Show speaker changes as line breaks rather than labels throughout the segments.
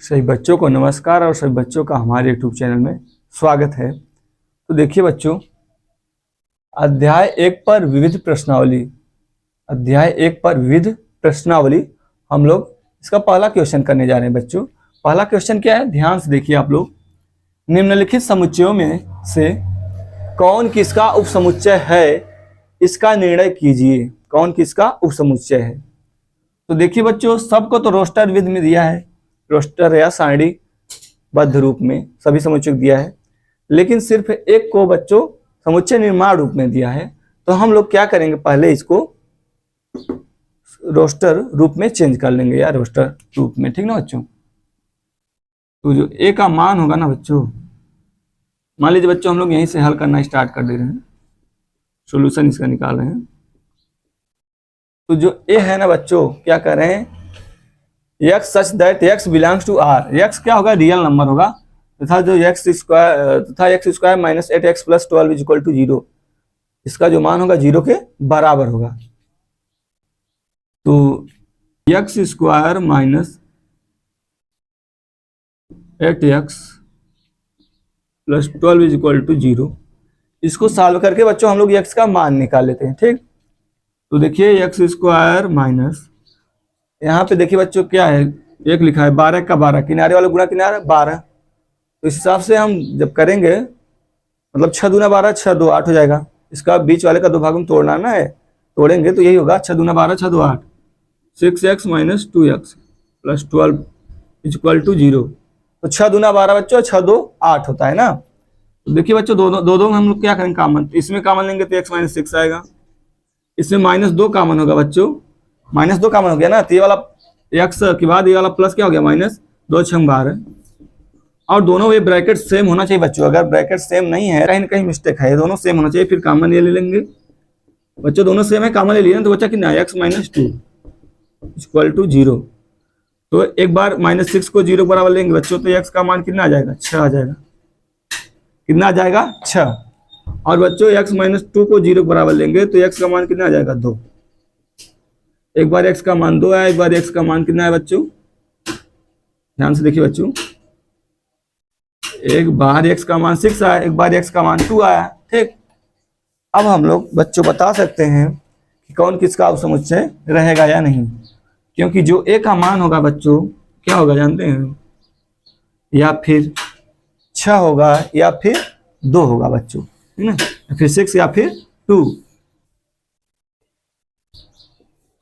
सभी बच्चों को नमस्कार और सभी बच्चों का हमारे यूट्यूब चैनल में स्वागत है। तो देखिए बच्चों, अध्याय 1 पर विविध प्रश्नावली, हम लोग इसका पहला क्वेश्चन करने जा रहे हैं। बच्चों पहला क्वेश्चन क्या है, ध्यान से देखिए आप लोग। निम्नलिखित समुच्चयों में से कौन किसका उपसमुच्चय है, इसका निर्णय कीजिए। कौन किसका उपसमुच्चय है? तो देखिए बच्चों, सबको तो रोस्टर विधि में दिया है, रोस्टर या सारणीबद्ध रूप में सभी समुच्चय दिया है, लेकिन सिर्फ एक को बच्चों समुच्चय निर्माण रूप में दिया है। तो हम लोग क्या करेंगे, पहले इसको रोस्टर रूप में चेंज कर लेंगे या रोस्टर रूप में, ठीक ना बच्चों। तो जो ए का मान होगा ना बच्चों, मान लीजिए बच्चों हम लोग यहीं से हल करना स्टार्ट कर दे रहे हैं, सॉल्यूशन इसका निकाल रहे हैं। तो जो ए है ना बच्चों, क्या कर रहे हैं, x such that x belongs to r। x क्या होगा, रियल नंबर होगा, तथा जो x square minus 8x plus 12 is equal to 0, इसका जो मान होगा 0 के बराबर होगा। तो x square minus 8x plus 12 is equal to 0, इसको सॉल्व करके बच्चों हम लोग x का मान निकाल लेते हैं, ठीक। तो देखिए x स्क्वायर माइनस, यहाँ पे देखिए बच्चों क्या है, एक लिखा है 12 का 12, किनारे वाला गुणा किनारा 12। तो इस हिसाब से हम जब करेंगे, मतलब 6 दूना 12 6 2 8 हो जाएगा। इसका बीच वाले का 2 भाग में तोड़ना ना है, तोड़ेंगे तो यही होगा 6 दूना 12 6 2 8, 6x minus 2x plus 12 is equal to 0। तो 6 दूना 12 बच्चों, 6 2 8 होता है ना। तो देखिए बच्चों, दो हम लोग क्या करेंगे, कामन, इसमें कामन लेंगे तो x माइनस 6 आएगा, इसमें माइनस 2 कामन होगा बच्चों, माइनस 2 कामन हो गया ना, तो ये वाला x के बाद ये वाला प्लस क्या हो गया, माइनस 2 6 12। और दोनों ये ब्रैकेट सेम होना चाहिए बच्चों, अगर ब्रैकेट सेम नहीं है, कहीं ना कहीं मिस्टेक है, दोनों सेम होना चाहिए, फिर कॉमन ये ले लेंगे बच्चों, दोनों सेम है, कॉमन ले लिया तो बच्चा कितना, x माइनस 2 इक्वल टू 0। तो एक बार माइनस 6 को 0 बराबर लेंगे बच्चों, तो x का मान कितना आ जाएगा, 6 आ जाएगा। कितना आ जाएगा, 6। और बच्चों x माइनस 2 को 0 बराबर लेंगे तो x का मान कितना आ जाएगा, 2। एक बार x का मान 2 आया, एक बार x का मान कितना है बच्चों, ध्यान से देखिए बच्चों, एक बार x का मान 6 आया, एक बार x का मान 2 आया, ठीक। अब हम लोग बच्चों बता सकते हैं कि कौन किसका उपसमुच्चय रहेगा या नहीं, क्योंकि जो a का मान होगा बच्चों क्या होगा जानते हैं, या फिर 6 होगा या फिर 2 होगा बच्चों, है ना, या फिर 6 या फिर 2।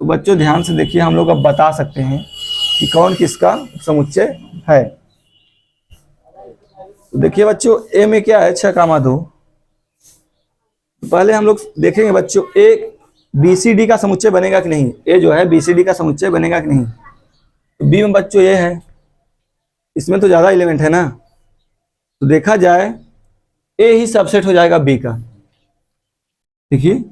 तो बच्चों ध्यान से देखिए, हम लोग अब बता सकते हैं कि कौन किसका समुच्चय है। तो देखिए बच्चों, ए में क्या है, 6 कामा 2। पहले हम लोग देखेंगे बच्चों, ए बीसीडी का समुच्चय बनेगा कि नहीं, ए जो है बीसीडी का समुच्चय बनेगा कि नहीं। तो बी में बच्चों ये है, इसमें तो ज्यादा एलिमेंट है ना, तो देखा जाए ए ही सबसेट हो जाएगा बी का। देखिए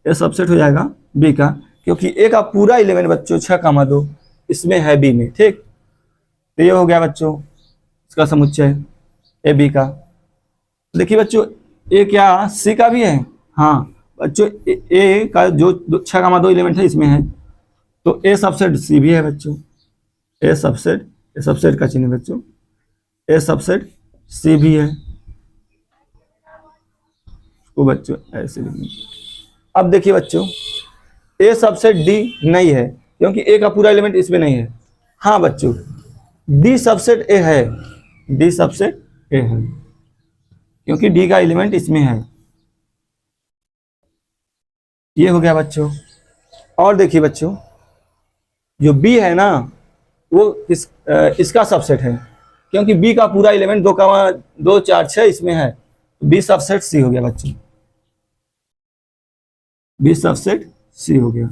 ए सबसेट हो जाएगा बी का, क्योंकि ए का पूरा एलिमेंट बच्चों 6 कामा 2 इसमें है बी में, ठीक। तो ये हो गया बच्चों इसका समुच्चय ए बी का। देखिए बच्चों, ए क्या सी का भी है, हाँ बच्चों, ए का जो 6 कामा 2 एलिमेंट है इसमें है, तो ए सबसेट सी भी है बच्चों। ए सबसेट का चिन्ह बच्चों, ए सबसेट सी भी है, वो बच्चों ऐसे लिखेंगे। अब देखिए बच्चों, ए सबसेट डी नहीं है, क्योंकि ए का पूरा एलिमेंट इसमें नहीं है। हाँ बच्चों, डी सबसेट ए है, डी सबसेट ए है, क्योंकि डी का एलिमेंट इसमें है। ये हो गया बच्चों। और देखिए बच्चों, जो बी है ना, वो इसका सबसेट है, क्योंकि बी का पूरा एलिमेंट 2 4 6 इसमें है, बी सबसेट सी हो गया बच्चों, बी सबसेट सी हो गया।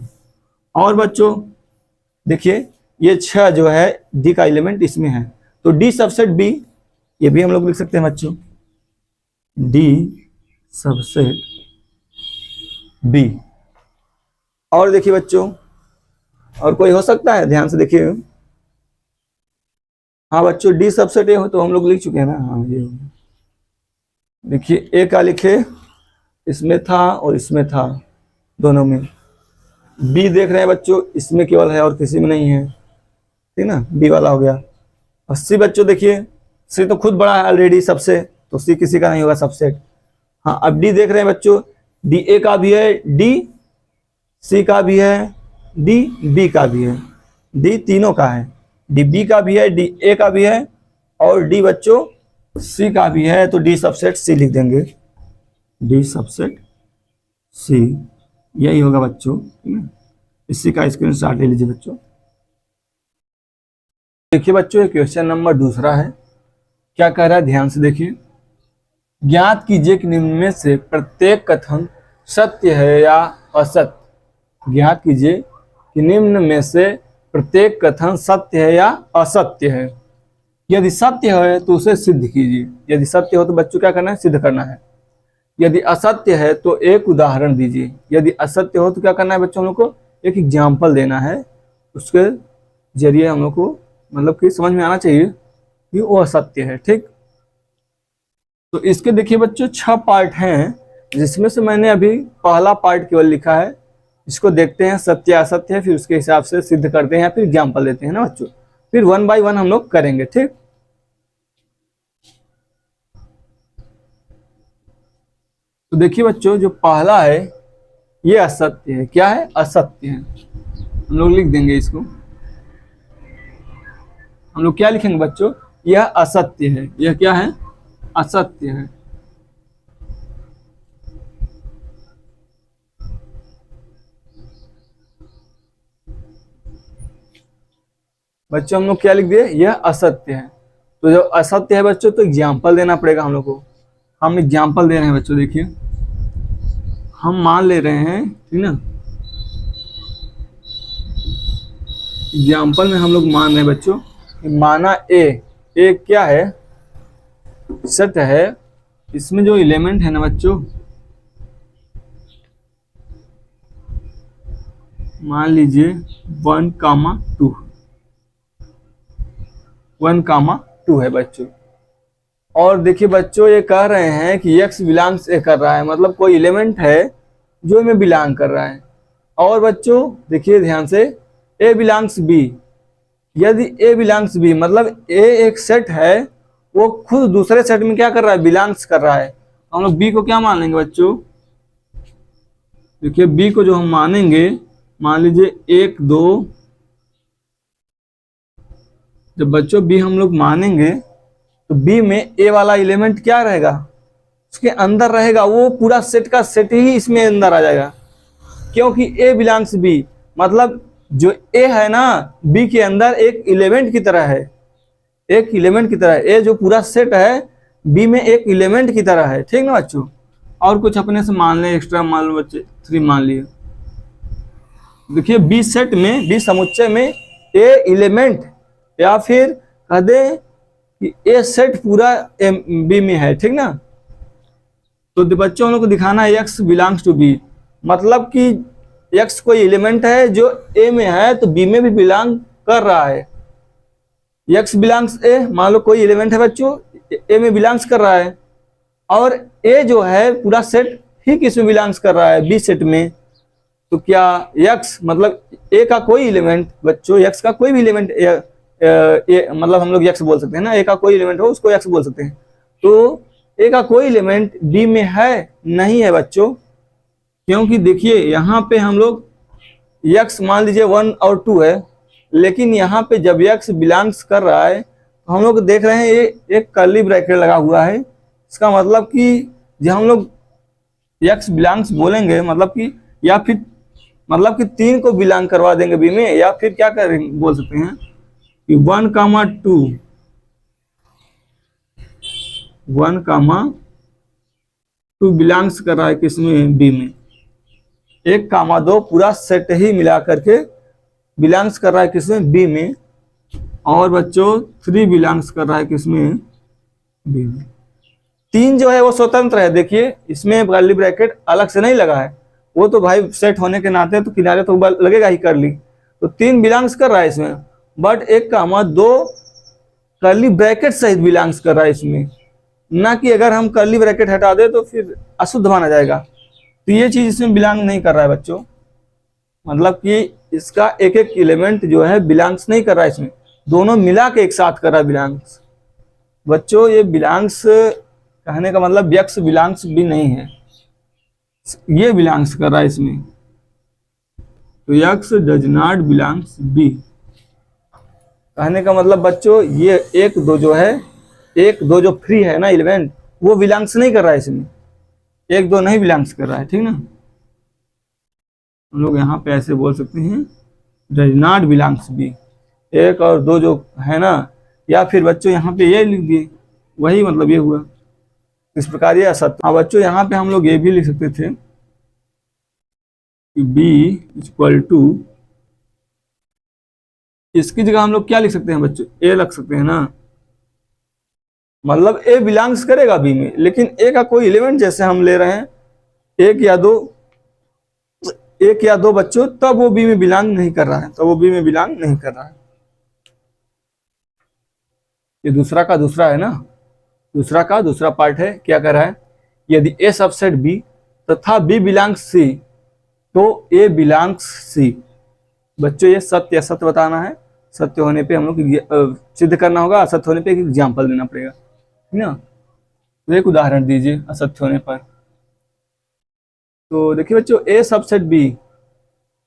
और बच्चों देखिए, ये 6 जो है डी का एलिमेंट इसमें है, तो डी सबसेट बी, ये भी हम लोग लिख सकते हैं बच्चों, डी सबसेट बी। और देखिए बच्चों, और कोई हो सकता है, ध्यान से देखिए, हाँ बच्चों, डी सबसेट ए हो तो हम लोग लिख चुके हैं ना, हाँ ये देखिए, ए का लिखे, इसमें था और इसमें था, दोनों में। बी देख रहे हैं बच्चों, इसमें केवल है और किसी में नहीं है, ठीक ना, बी वाला हो गया। और सी बच्चों देखिए, सी तो खुद बड़ा है ऑलरेडी सबसे, तो सी किसी का नहीं होगा सबसेट। हाँ, अब डी देख रहे हैं बच्चों, डी ए का भी है, डी सी का भी है, डी बी का भी है, डी तीनों का है, डी बी का भी है, डी ए का भी है और डी बच्चों सी का भी है। तो डी सबसेट सी लिख देंगे, डी सबसेट सी, यही होगा बच्चों, ठीक है। इसी का स्क्रीनशॉट ले लीजिए बच्चों। देखिए बच्चों, क्वेश्चन नंबर दूसरा है, क्या कह रहा है ध्यान से देखिए। ज्ञात कीजिए कि निम्न में से प्रत्येक कथन सत्य है या असत्य। ज्ञात कीजिए कि निम्न में से प्रत्येक कथन सत्य है या असत्य है। यदि सत्य है तो उसे सिद्ध कीजिए। यदि सत्य हो तो बच्चों क्या करना है, सिद्ध करना है। यदि असत्य है तो एक उदाहरण दीजिए। यदि असत्य हो तो क्या करना है बच्चों, हम लोग को एक एग्जाम्पल देना है, उसके जरिए हम लोग को मतलब कि समझ में आना चाहिए कि वो असत्य है, ठीक। तो इसके देखिए बच्चों 6 पार्ट हैं, जिसमें से मैंने अभी पहला पार्ट केवल लिखा है। इसको देखते हैं सत्य असत्य है, फिर उसके हिसाब से सिद्ध करते हैं, फिर एग्जाम्पल देते हैं ना बच्चों, फिर 1 बाय 1 हम लोग करेंगे, ठीक। तो देखिए बच्चों, जो पहला है ये असत्य है। क्या है, असत्य है। हम लोग लिख देंगे इसको, हम लोग क्या लिखेंगे बच्चों, यह असत्य है। यह क्या है, असत्य है। बच्चों हम लोग क्या लिख दिए, यह असत्य है। तो जो असत्य है बच्चों, तो एग्जाम्पल देना पड़ेगा हम लोग को। हम एग्जाम्पल दे रहे हैं बच्चों, देखिए हम मान ले रहे हैं, ठीक ना। एग्जाम्पल में हम लोग मान रहे हैं बच्चों, माना ए क्या है, सत्य है। इसमें जो एलिमेंट है ना बच्चों, मान लीजिए 1,2, 1,2 है बच्चों। और देखिए बच्चों, ये कह रहे हैं कि x बिलोंग्स ए कर रहा है, मतलब कोई एलिमेंट है जो इनमें बिलोंग कर रहा है। और बच्चों देखिए ध्यान से, a बिलोंग्स b। यदि a बिलोंग्स b मतलब a एक सेट है, वो खुद दूसरे सेट में क्या कर रहा है, बिलोंग्स कर रहा है। हम लोग b को क्या मान लेंगे बच्चों, देखिए b को जो हम मानेंगे, मान लीजिए 1 2, जब बच्चों b हम लोग मानेंगे तो b में a वाला एलिमेंट क्या रहेगा, उसके अंदर रहेगा। वो पूरा सेट का सेट ही इसमें अंदर आ जाएगा, क्योंकि a बिलोंग्स b मतलब जो a है ना, b के अंदर एक एलिमेंट की तरह है, एक एलिमेंट की तरह। a जो पूरा सेट है b में एक एलिमेंट की तरह है, ठीक ना बच्चों। और कुछ अपने से मान ले, एक्स्ट्रा मान लो बच्चे, 3 मान लिए। देखिए b सेट में, b समुच्चय में a एलिमेंट, या फिर कह दे कि ए सेट पूरा बी में है, ठीक ना। तो बच्चों हम लोग को दिखाना है x बिलोंग्स टू बी, मतलब कि x कोई एलिमेंट है जो ए में है तो बी में भी बिलोंग कर रहा है। x बिलोंग्स ए, मान लो कोई एलिमेंट है बच्चों ए में बिलोंग्स कर रहा है, और ए जो है पूरा सेट ही किसमें बिलोंग्स कर रहा है, बी सेट में। तो क्या x मतलब ए का कोई एलिमेंट बच्चों, x का कोई भी एलिमेंट मतलब हम लोग x बोल सकते हैं ना, ए का कोई एलिमेंट हो उसको x बोल सकते हैं। तो ए का कोई एलिमेंट बी में है, नहीं है बच्चों, क्योंकि देखिए यहाँ पे हम लोग x मान लीजिए 1 और 2 है, लेकिन यहाँ पे जब x बिलोंग्स कर रहा है तो हम लोग देख रहे हैं ये एक कर्ली ब्रैकेट लगा हुआ है। इसका मतलब कि जब हम लोग x बिलोंग्स बोलेंगे, मतलब कि या फिर मतलब कि 3 को बिलोंग करवा देंगे बी में, या फिर क्या करेंगे बोल सकते हैं कि 1,2 बिलोंग्स कर रहा है किसमें, बी में। 1,2 पूरा सेट ही मिला करके बिलोंग्स कर रहा है किसमें, बी में। और बच्चों 3 बिलोंग्स कर रहा है किसमें, बी में। 3 जो है वो स्वतंत्र है, देखिए इसमें कर्ली ब्रैकेट अलग से नहीं लगा है, वो तो भाई सेट होने के नाते तो किनारे तो लगेगा ही कर्ली। तो 3 बिलोंग्स कर रहा है इसमें, बट 1,2 कर्ली ब्रैकेट सहित बिलोंग्स कर रहा है इसमें, ना कि अगर हम कर्ली ब्रैकेट हटा दे तो फिर अशुद्ध माना जाएगा। तो ये चीज इसमें बिलोंग नहीं कर रहा है बच्चों, मतलब कि इसका एक एक एलिमेंट जो है बिलोंग्स नहीं कर रहा है इसमें। दोनों मिला के एक साथ कर रहा है बिलोंग्स। बच्चों ये बिलोंग्स कहने का मतलब यक्स बिलोंग्स भी नहीं है, ये बिलोंग्स कर रहा है इसमें, तो X does not belongs B. कहने का मतलब बच्चों ये एक दो जो है, एक दो जो फ्री है ना एलिमेंट, वो बिलोंग्स नहीं कर रहा है इसमें, एक दो नहीं बिलोंग्स कर रहा है, ठीक ना। हम लोग यहाँ पे ऐसे बोल सकते हैं डज नॉट बिलोंग्स बी, एक और दो जो है ना, या फिर बच्चों यहाँ पे ये लिख दिए, वही मतलब ये हुआ। इस प्रकार ये असत्य। हाँ बच्चों यहाँ पे हम लोग ये भी लिख सकते थे कि बी इक्वल टू, इसकी जगह हम लोग क्या लिख सकते हैं बच्चों, ए रख सकते हैं ना, मतलब ए बिलोंग्स करेगा बी में, लेकिन ए का कोई एलिमेंट जैसे हम ले रहे हैं एक या दो बच्चों, तब वो बी में बिलोंग नहीं कर रहा है, तब वो बी में बिलोंग नहीं कर रहा है। ये दूसरा का दूसरा है ना, दूसरा का दूसरा पार्ट है, क्या कर रहा है, यदि ए सबसेट बी तथा बी बिलोंग्स सी तो ए बिलोंग्स सी। बच्चों ये सत्य असत्य बताना है, सत्य होने पे हम लोग सिद्ध करना होगा, असत्य होने पे एक एग्जाम्पल देना पड़ेगा, ठीक ना। तो एक उदाहरण दीजिए असत्य होने पर। तो देखिए बच्चों ए सबसेट बी,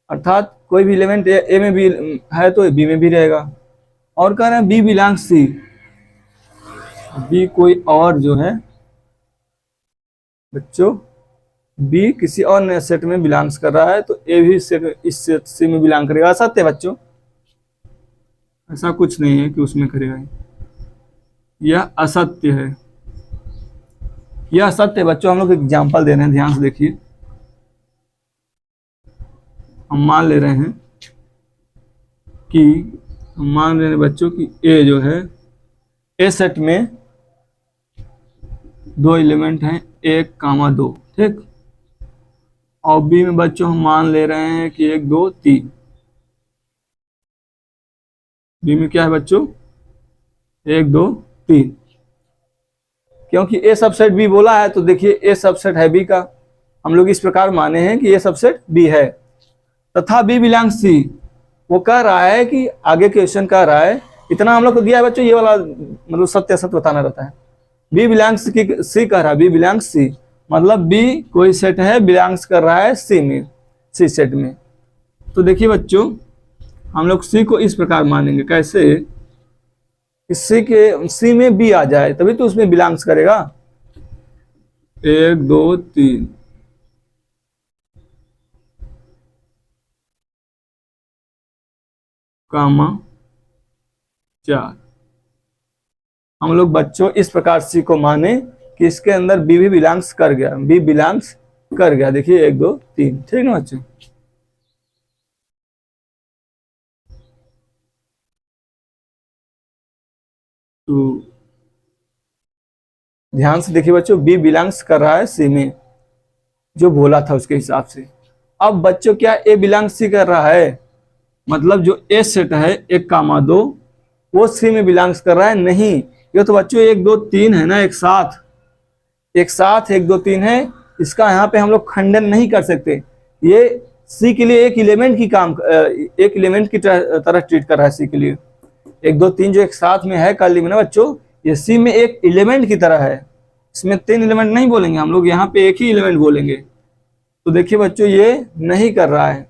अर्थात कोई भी एलिमेंट ए में भी है तो बी में भी रहेगा, और कह रहे हैं बी बिलोंग्स सी, बी कोई और जो है बच्चों, बी किसी और नए सेट में बिलोंग्स कर रहा है, तो ए भी सेट इस सेट सी में बिलोंग करेगा। असत्य है बच्चों, ऐसा कुछ नहीं है कि उसमें करेगा, यह असत्य है, यह असत्य है बच्चों। हम लोग एग्जाम्पल दे रहे हैं, ध्यान से देखिए। हम मान ले रहे हैं कि हम मान रहे हैं बच्चों कि ए जो है, ए सेट में दो एलिमेंट हैं, 1, 2, ठीक, और बी में बच्चों हम मान ले रहे हैं कि 1, 2, 3। बी में क्या है बच्चों, 1, 2, 3, क्योंकि ए सबसेट बी बोला है तो देखिए ए सबसेट है बी का, हम लोग इस प्रकार माने हैं कि ए सबसेट बी है, तथा बी बिलोंग्स सी। वो कह रहा है कि आगे क्वेश्चन कह रहा है, इतना हम लोग को दिया है बच्चों, ये वाला मतलब सत्य असत्य बताना रहता है। बी बिलोंग्स की सी कह रहा है, बी बिलोंग्स सी, मतलब बी कोई सेट है बिलोंग्स कर रहा है सी में, सी सेट में। तो देखिए बच्चों हम लोग सी को इस प्रकार मानेंगे, कैसे, सी के सी में बी आ जाए तभी तो उसमें बिलोंग्स करेगा। 1, 2, 3, कामा 4। हम लोग बच्चों इस प्रकार सी को माने कि इसके अंदर बी भी बिलोंग्स कर गया, बी बिलोंग्स कर गया। देखिए 1, 2, 3, ठीक ना बच्चों। तो ध्यान से देखिए बच्चों, बी बिलोंग्स कर रहा है सी में, जो बोला था उसके हिसाब से। अब बच्चों क्या ए बिलोंग्स सी कर रहा है, मतलब जो ए सेट है 1, 2 वो सी में बिलोंग्स कर रहा है, नहीं। ये तो बच्चों 1, 2, 3 है ना, एक साथ 1, 2, 3 है, इसका यहाँ पे हम लोग खंडन नहीं कर सकते। ये सी के लिए एक एलिमेंट की काम, एक एलिमेंट की तरह ट्रीट कर रहा है सी के लिए। 1, 2, 3 जो एक साथ में है कर ली मैंने बच्चों, ये सी में एक एलिमेंट की तरह है, इसमें 3 एलिमेंट नहीं बोलेंगे हम लोग, यहाँ पे एक ही एलिमेंट बोलेंगे। तो देखिए बच्चों ये नहीं कर रहा है,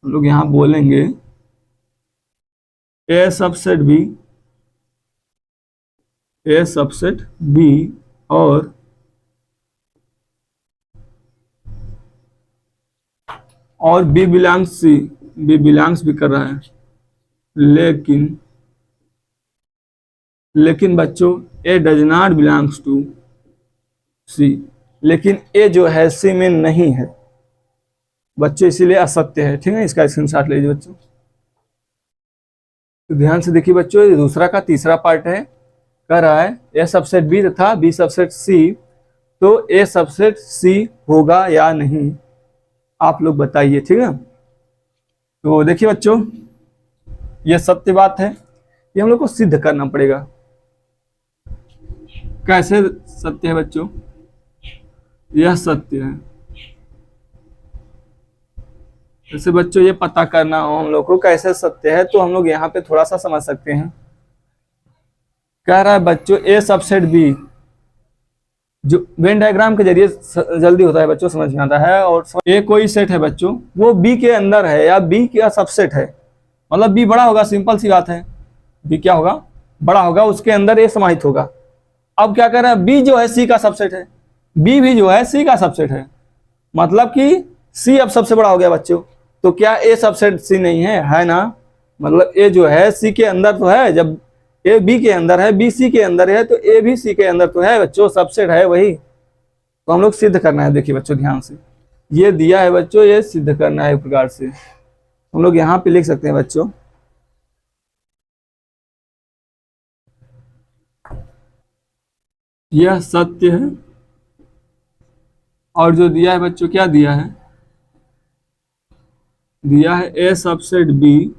हम लोग यहाँ बोलेंगे ए सबसेट बी, ए सबसेट बी और बी बिलोंग्स सी, बी बिलोंग्स भी कर रहा है, लेकिन बच्चों ए डज नॉट बिलोंग्स टू सी, लेकिन ए जो है सी में नहीं है बच्चों, इसीलिए असत्य है, ठीक है। इसका स्क्रीनशॉट ले लीजिए बच्चों। तो ध्यान से देखिए बच्चों, ये दूसरा का तीसरा पार्ट है, कह रहा है ए सबसेट बी तथा बी सबसेट सी, तो ए सबसेट सी होगा या नहीं, आप लोग बताइए, ठीक है। तो देखिए बच्चों ये सत्य बात है, ये हम लोग को सिद्ध करना पड़ेगा। कैसे सत्य है बच्चों, यह सत्य है, जैसे बच्चों ये पता करना हो हम लोग को कैसे सत्य है, तो हम लोग यहाँ पे थोड़ा सा समझ सकते हैं। कह रहा है बच्चों ए सबसेट बी, जो वेन डायग्राम के जरिए जल्दी होता है बच्चों, समझ में आता है। और ए कोई सेट है बच्चों, वो बी के अंदर है या बी का सबसेट है, मतलब बी बड़ा होगा, सिंपल सी बात है। बी क्या होगा, बड़ा होगा, उसके अंदर ए समाहित होगा। अब क्या कर रहा है, बी जो है सी का सबसेट है, बी भी जो है सी का सबसेट है, मतलब कि सी अब सबसे बड़ा हो गया बच्चों। तो क्या ए सबसेट सी नहीं है, है ना। मतलब ए जो है सी के अंदर तो है, जब ए बी के अंदर है, बी सी के अंदर है, तो ए भी सी के अंदर तो है बच्चों, सबसेट है वही। तो हम लोग सिद्ध करना है, देखिए बच्चों ध्यान से, ये दिया है बच्चों, ये सिद्ध करना है एक प्रकार से। हम लोग यहाँ पे लिख सकते हैं बच्चों, यह सत्य है। और जो दिया है बच्चों, क्या दिया है, दिया है ए सबसेट बी,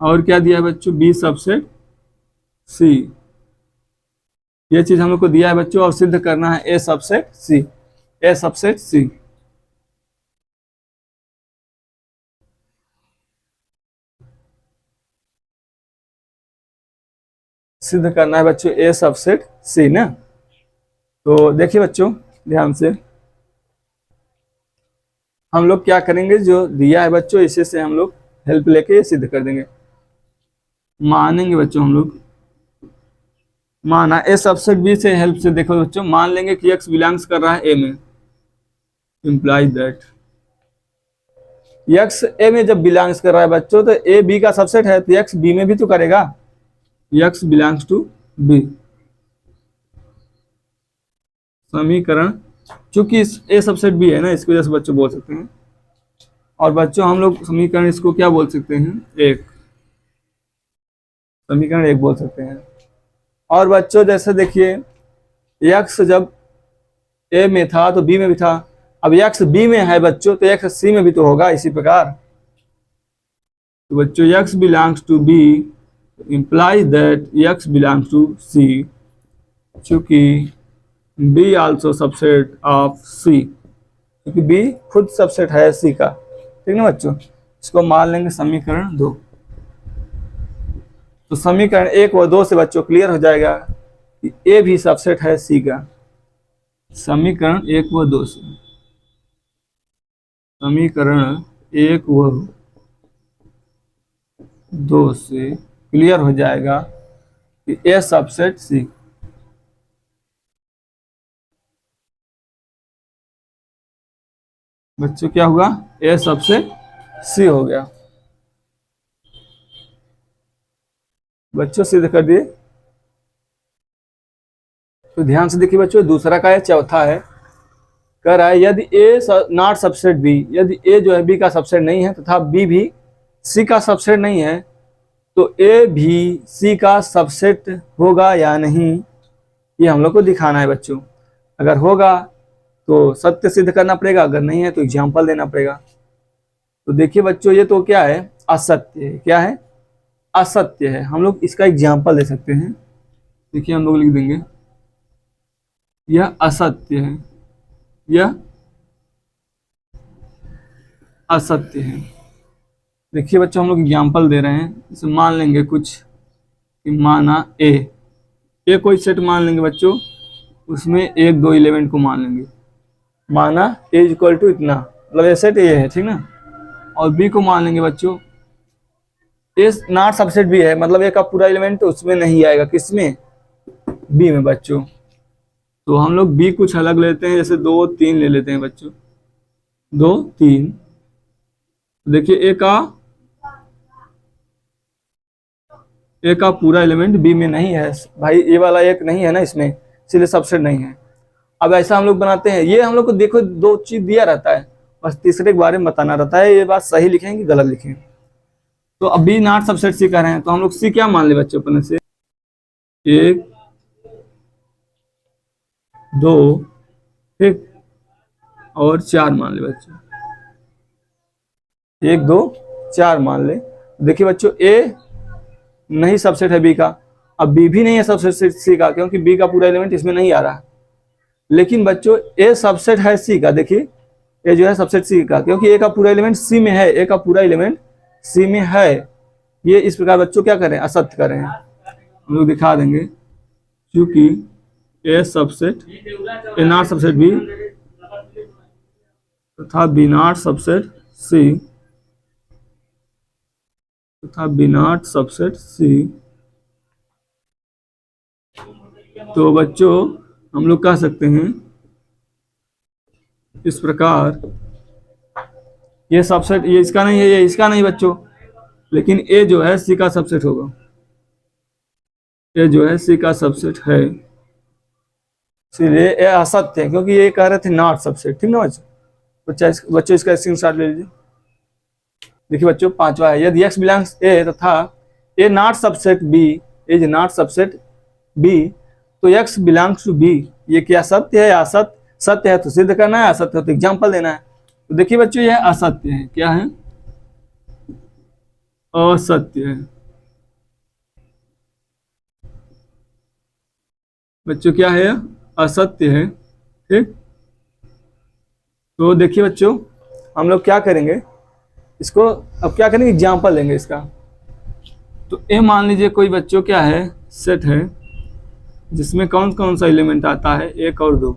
और क्या दिया है बच्चों, बी सबसेट सी। ये चीज हम लोग को दिया है बच्चों, और सिद्ध करना है ए सबसेट सी, ए सबसेट सी। सिद्ध करना है बच्चों ए सबसेट सी ना। तो देखिए बच्चों ध्यान से, हम लोग क्या करेंगे, जो दिया है बच्चों इसी से हम लोग हेल्प लेके सिद्ध कर देंगे। मानेंगे बच्चों हम लोग, माना ए सबसेट बी से हेल्प से, देखो बच्चों मान लेंगे कि x बिलोंग्स कर रहा है ए में, इंप्लाइज दैट x ए में जब बिलोंग्स कर रहा है बच्चों, तो ए बी का सबसेट है, तो x बी में भी तो करेगा, x बिलोंग्स टू बी। समीकरण, चूंकि ए सबसेट बी है ना, इसकी वजह से बच्चों बोल सकते हैं। और बच्चों हम लोग समीकरण इसको क्या बोल सकते हैं, एक, समीकरण एक बोल सकते हैं। और बच्चों जैसे देखिए, x जब ए में था तो बी में भी था, अब x बी में है बच्चों, तो x सी में भी तो होगा इसी प्रकार। तो बच्चों x belongs to B implies that x belongs to C, चूंकि B also subset of C, क्योंकि B खुद सबसेट है C का, ठीक ना बच्चों। इसको मान लेंगे समीकरण 2। तो समीकरण 1 व 2 से बच्चों क्लियर हो जाएगा कि A भी सबसेट है C का। समीकरण 1 व 2 से, समीकरण 1 व 2 से क्लियर हो जाएगा कि ए सबसेट सी। बच्चों क्या हुआ, ए सबसेट सी हो गया। बच्चों सिद्ध कर दिए। तो ध्यान से देखिए बच्चों, दूसरा का है, चौथा है, कह रहा है यदि ए नॉट सबसेट बी, यदि ए जो है बी का सबसेट नहीं है तथा बी भी सी का सबसेट नहीं है, तो ए भी सी का सबसेट होगा या नहीं, ये हम लोग को दिखाना है बच्चों। अगर होगा तो सत्य सिद्ध करना पड़ेगा, अगर नहीं है तो एग्जाम्पल देना पड़ेगा। तो देखिए बच्चों, ये तो क्या है, असत्य है। क्या है, असत्य है। हम लोग इसका एग्जाम्पल दे सकते हैं। देखिए हम लोग लिख देंगे, यह असत्य है, यह असत्य है। देखिए बच्चों हम लोग एग्जाम्पल दे रहे हैं, जैसे मान लेंगे कुछ कि माना ए कोई सेट मान लेंगे बच्चों, उसमें 1 2 11 को मान लेंगे, माना ए इक्वल टू इतना, मतलब ए सेट ए है, ठीक ना। और बी को मान लेंगे बच्चों, ए नॉट सबसेट बी है, मतलब ए का पूरा एलिमेंट उसमें नहीं आएगा, किसमें, बी में बच्चों। तो हम लोग बी कुछ अलग लेते हैं, जैसे 2 3 ले लेते हैं बच्चों, 2 3। देखिए ए का पूरा एलिमेंट बी में नहीं है भाई, ए वाला एक नहीं है ना इसमें, इसलिए सबसेट नहीं है। अब ऐसा हम लोग बनाते हैं, ये हम लोग को देखो 2 चीज दिया रहता है, बस तीसरे के बारे में बताना रहता है, ये बात सही लिखेंगे गलत लिखेंगे। तो अब बी नॉट सबसेट सी कह रहे हैं, तो हम लोग सी क्या मान ले बच्चों अपने से, 1 2 ठीक, और 4 मान ले बच्चों, 1 2 4 मान ले। देखिए बच्चों ए नहीं सबसेट है बी का, अब बी भी नहीं है सबसेट सी का, क्योंकि बी का पूरा एलिमेंट इसमें नहीं आ रहा। लेकिन बच्चों ए सबसेट है सी का, देखिए ए जो है सबसेट सी का, क्योंकि ए का पूरा एलिमेंट सी में है, ए का पूरा एलिमेंट सी में है। ये इस प्रकार बच्चों क्या करें, असत्य करें, हम लोग दिखा देंगे। क्योंकि A subset A not subset B तथा बी नॉट सबसेट सी तथा बी नॉट सबसेट सी, तो बच्चों हम लोग कह सकते हैं इस प्रकार, ये सबसेट, ये इसका नहीं है, ये इसका नहीं बच्चों, लेकिन ए जो है सी का सबसेट होगा, ए जो है सी का सबसेट है, इसलिए ये असत्य है, क्योंकि ये कह रहे थे नॉट सबसेट। ठीक ना बच्चों इसका स्क्रीनशॉट ले लीजिए। देखिए बच्चों पांचवा है, यदि x बिलोंग्स ए तथा A not subset B is not subset B, तो x बिलोंग्स टू बी, ये क्या सत्य है या असत्य? सत्य है तो सिद्ध करना है, असत्य है तो एग्जाम्पल देना है। तो देखिए बच्चों यह असत्य है, क्या है? असत्य है। बच्चों क्या है? असत्य है। ठीक, तो देखिए बच्चों हम लोग क्या करेंगे इसको, अब क्या करेंगे, एग्जाम्पल लेंगे इसका। तो ए मान लीजिए कोई बच्चों क्या है, सेट है जिसमें कौन कौन सा एलिमेंट आता है, 1 और 2।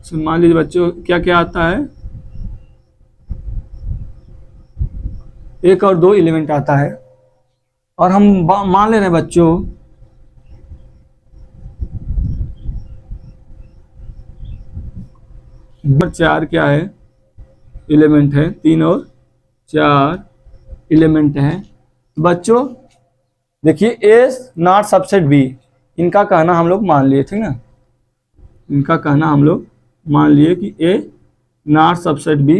तो मान लीजिए बच्चों क्या क्या आता है, 1 और 2 एलिमेंट आता है, और हम मान ले रहे हैं बच्चों चार क्या है, एलिमेंट है, 3 और 4 एलिमेंट है। बच्चों देखिए ए नॉट सबसेट बी, इनका कहना हम लोग मान लिए, ठीक ना, इनका कहना हम लोग मान लिए कि ए नॉट सबसेट बी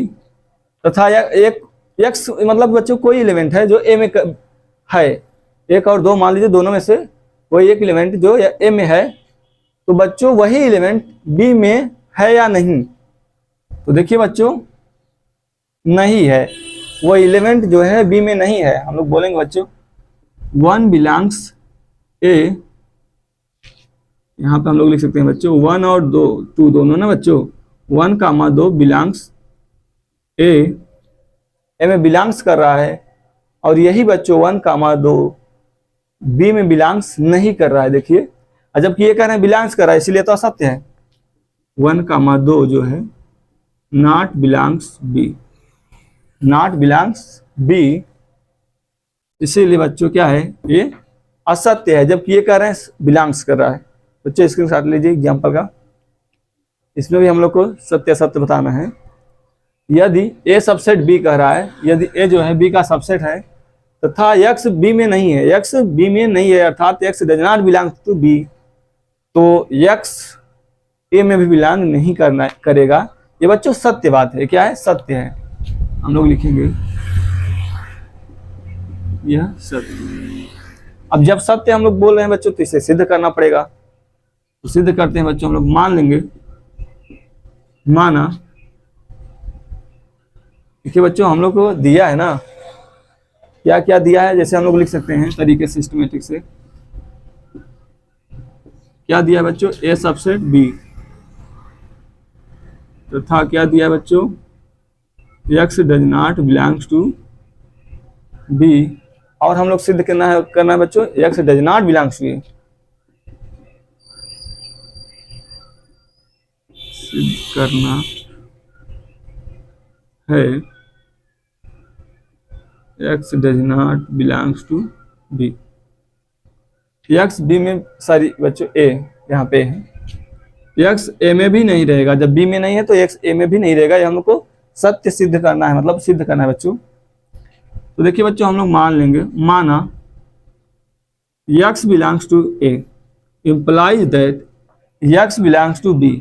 तथा एक एक्स, मतलब बच्चों कोई एलिमेंट है जो ए में है, 1 और 2 मान लीजिए दोनों में से कोई एक एलिमेंट जो ए में है, तो बच्चों वही एलिमेंट बी में है या नहीं? तो देखिए बच्चों नहीं है, वो एलिमेंट जो है बी में नहीं है। हम लोग बोलेंगे बच्चों 1 बिलोंग्स ए, यहाँ पे हम लोग लिख सकते हैं बच्चों 1 और 2 दोनों ना बच्चों, 1 कामा 2 बिलोंग्स ए में बिलोंग्स कर रहा है, और यही बच्चों 1 कामा 2 बी में बिलोंग्स नहीं कर रहा है। देखिए जबकि ये कह रहे हैं बिलोंग्स कर रहा है, इसलिए तो असत्य है। 1 कामा 2 जो है not belongs B, not belongs B, इसीलिए बच्चों क्या है, ये असत्य है, जबकि ये कह रहे हैं बिलोंग्स कर रहा है। बच्चों स्क्रीनशॉट लीजिए एग्जांपल का, इसमें भी हम लोग को सत्य असत्य बताना है। यदि ए सबसेट बी कह रहा है, यदि ए जो है बी का सबसेट है तथा एक्स बी में नहीं है, एक्स बी में नहीं है, अर्थात X does not belong to B, तो एक्स ए में भी बिलोंग नहीं करना करेगा। ये बच्चों सत्य बात है, क्या है? सत्य है। हम लोग लिखेंगे यह सत्य। अब जब सत्य हम लोग बोल रहे हैं बच्चों, तो इसे सिद्ध करना पड़ेगा। तो सिद्ध करते हैं बच्चों, हम लोग मान लेंगे, माना। देखिए बच्चों हम लोग को दिया है ना, क्या क्या दिया है, जैसे हम लोग लिख सकते हैं तरीके सिस्टमेटिक से। क्या दिया है बच्चों? ए सबसेट बी, तथा क्या दिया है बच्चों? X does not belongs to B, और हम लोग सिद्ध करना है बच्चों X does not belongs to B, सिद्ध करना है X does not belongs to B. X B में, सॉरी बच्चों ए यहाँ पे है, एक्स ए में भी नहीं रहेगा, जब बी में नहीं है तो एक्स ए में भी नहीं रहेगा। ये हम लोग को सत्य सिद्ध करना है, मतलब सिद्ध करना है बच्चों। तो देखिए बच्चों हम लोग मान लेंगे, माना X belongs to A implies that X belongs to B.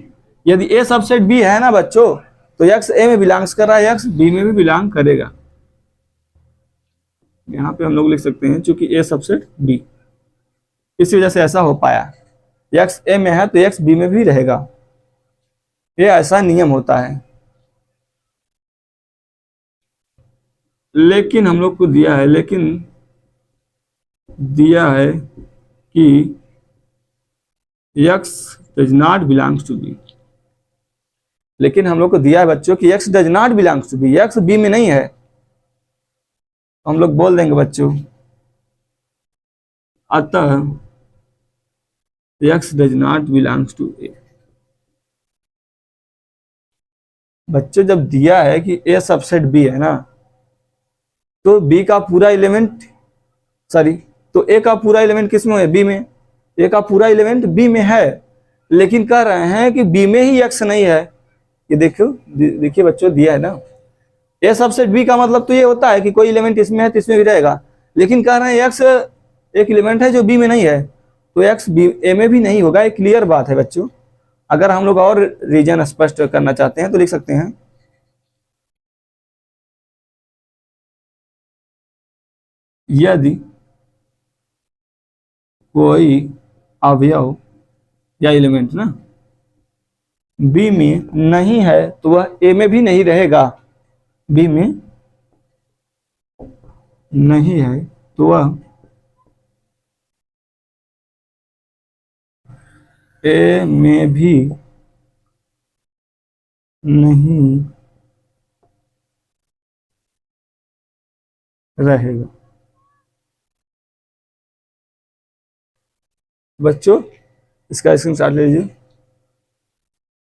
यदि ए सबसेट बी है ना बच्चों, तो एक्स ए में बिलोंग्स कर रहा है, एक्स बी में भी बिलोंग करेगा। यहाँ पे हम लोग लिख सकते हैं चूंकि ए सबसेट बी, इसी वजह से ऐसा हो पाया। एक्स ए में है तो एक्स बी में भी रहेगा, ये ऐसा नियम होता है। लेकिन हम लोग को दिया है, लेकिन दिया है कि X does not belongs to B, लेकिन हम लोग को दिया है बच्चों कि x does not belongs to B, x B में नहीं है, तो हम लोग बोल देंगे बच्चों अतः x does not belongs to A. बच्चों जब दिया है कि a सबसेट b है ना, तो b का पूरा एलिमेंट, सॉरी, तो a का पूरा एलिमेंट किस में है, b में। a का पूरा एलिमेंट b में है, लेकिन कह रहे हैं कि b में ही x नहीं है। ये देखो, देखिए बच्चों दिया है ना, ए सबसेट बी का मतलब तो ये होता है कि कोई एलिमेंट इसमें है तो इसमें भी रहेगा, लेकिन कह रहे हैं एक्स एक एलिमेंट है जो बी में नहीं है, तो एक्स बी ए में भी नहीं होगा। एक क्लियर बात है बच्चों। अगर हम लोग और रीजन स्पष्ट करना चाहते हैं तो लिख सकते हैं, यदि कोई अवयव या एलिमेंट ना बी में नहीं है तो वह ए में भी नहीं रहेगा। बी में नहीं है तो वह ए में भी नहीं रहेगा। बच्चों इसका स्क्रीनशॉट ले लीजिए।